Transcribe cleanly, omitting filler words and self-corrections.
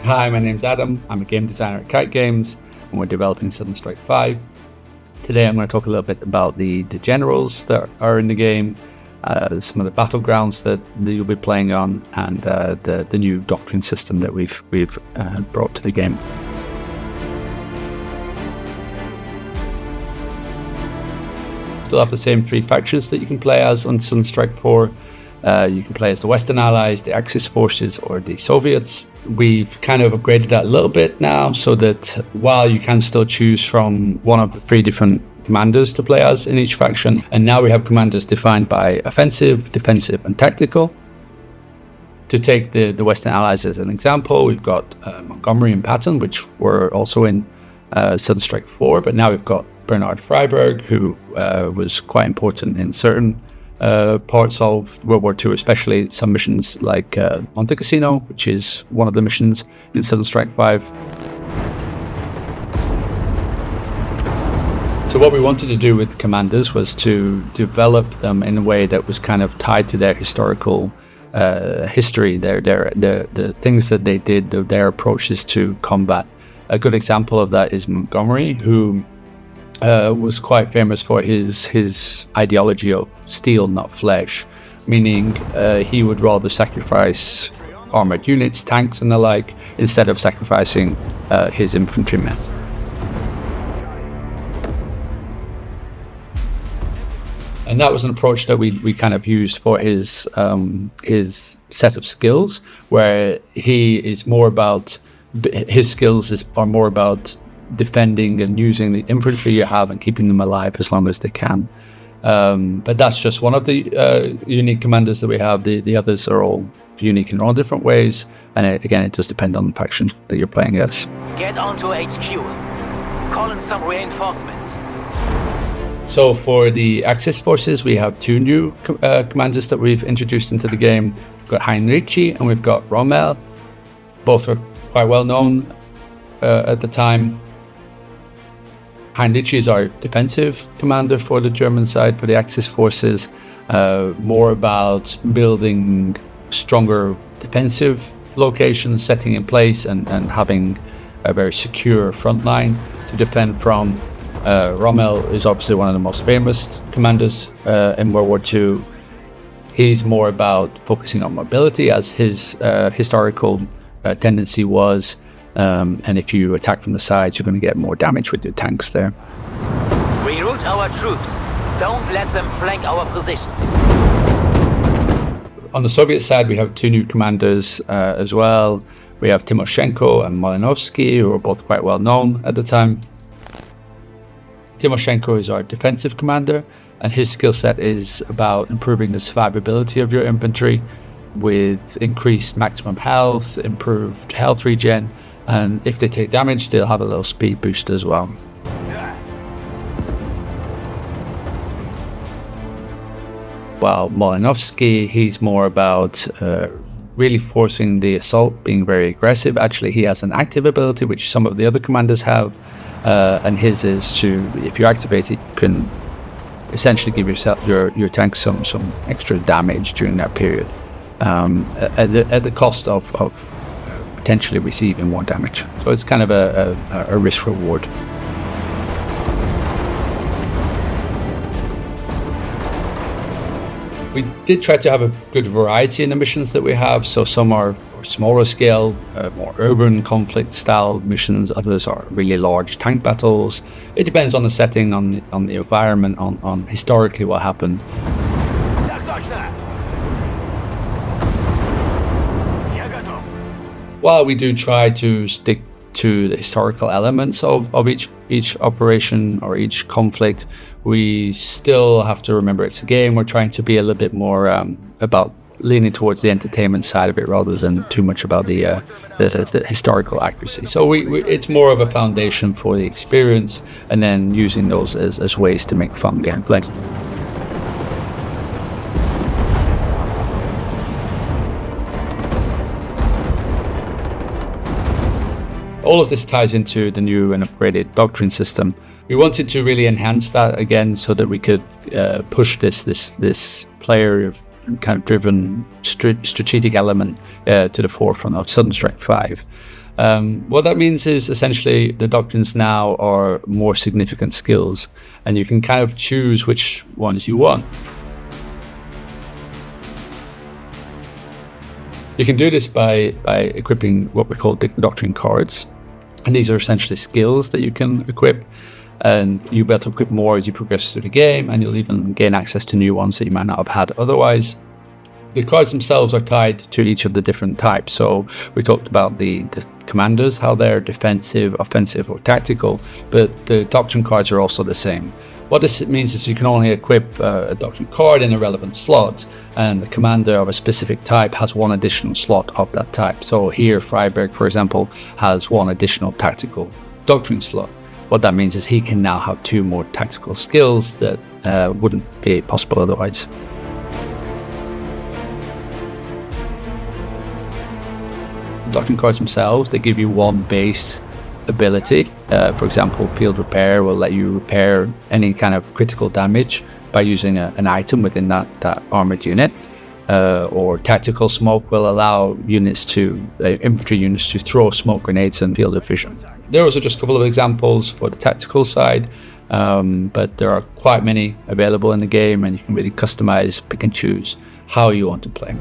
Hi, my name's Adam. I'm a game designer at Kite Games, and we're developing Southern Strike 5. Today I'm going to talk a little bit about the generals that are in the game, some of the battlegrounds that you'll be playing on, and the new doctrine system that we've brought to the game. Still have the same three factions that you can play as on Southern Strike 4. You can play as the Western Allies, the Axis forces, or the Soviets. We've kind of upgraded that a little bit now, so that while you can still choose from one of the three different commanders to play as in each faction, and now we have commanders defined by offensive, defensive, and tactical. To take the Western Allies as an example, we've got Montgomery and Patton, which were also in Southern Strike 4, but now we've got Bernhard Freiberg, who was quite important in certain parts of World War II, especially some missions like Monte Cassino, which is one of the missions in Southern Strike 5. So what we wanted to do with commanders was to develop them in a way that was kind of tied to their historical history, the things that they did, their approaches to combat. A good example of that is Montgomery, who was quite famous for his ideology of steel, not flesh, meaning he would rather sacrifice armored units, tanks and the like, instead of sacrificing his infantrymen. And that was an approach that we kind of used for his set of skills, where his skills are more about defending and using the infantry you have and keeping them alive as long as they can. But that's just one of the unique commanders that we have. The others are all unique in all different ways, and it does depend on the faction that you're playing as. Get onto HQ. Call in some reinforcements. So for the Axis forces, we have two new commanders that we've introduced into the game. We've got Heinrich and we've got Rommel. Both are quite well known at the time. Heinrich is our defensive commander for the German side, for the Axis forces, more about building stronger defensive locations, setting in place and having a very secure front line to defend from. Rommel is obviously one of the most famous commanders in World War II. He's more about focusing on mobility, as his historical tendency was. And if you attack from the sides, you're going to get more damage with your tanks there. Reroute our troops. Don't let them flank our positions. On the Soviet side, we have two new commanders as well. We have Timoshenko and Malinovsky, who are both quite well known at the time. Timoshenko is our defensive commander, and his skill set is about improving the survivability of your infantry with increased maximum health, improved health regen, and if they take damage, they'll have a little speed boost as well. While Malinovsky, he's more about really forcing the assault, being very aggressive. Actually, he has an active ability, which some of the other commanders have, and his is to, if you activate it, you can essentially give your tank some extra damage during that period, at the cost of potentially receiving more damage. So it's kind of a risk reward. We did try to have a good variety in the missions that we have. So some are smaller scale, more urban conflict style missions. Others are really large tank battles. It depends on the setting, on the environment, on historically what happened. While we do try to stick to the historical elements of each operation or each conflict, we still have to remember it's a game. We're trying to be a little bit more about leaning towards the entertainment side of it rather than too much about the historical accuracy. So it's more of a foundation for the experience, and then using those as ways to make fun gameplay. All of this ties into the new and upgraded doctrine system. We wanted to really enhance that again so that we could push this player kind of driven strategic element to the forefront of Southern Strike 5. What that means is essentially the doctrines now are more significant skills, and you can kind of choose which ones you want. You can do this by equipping what we call doctrine cards, and these are essentially skills that you can equip, and you'll be able to equip more as you progress through the game, and you'll even gain access to new ones that you might not have had otherwise. The cards themselves are tied to each of the different types. So we talked about the commanders, how they're defensive, offensive, or tactical, but the doctrine cards are also the same. What this means is you can only equip a doctrine card in a relevant slot, and the commander of a specific type has one additional slot of that type. So here, Freiberg, for example, has one additional tactical doctrine slot. What that means is he can now have 2 more tactical skills that wouldn't be possible otherwise. Doctrine cards themselves, they give you one base ability. For example, field repair will let you repair any kind of critical damage by using an item within that armored unit. Or tactical smoke will allow infantry units to throw smoke grenades and field of vision. Those are just a couple of examples for the tactical side, but there are quite many available in the game, and you can really customize, pick and choose how you want to play.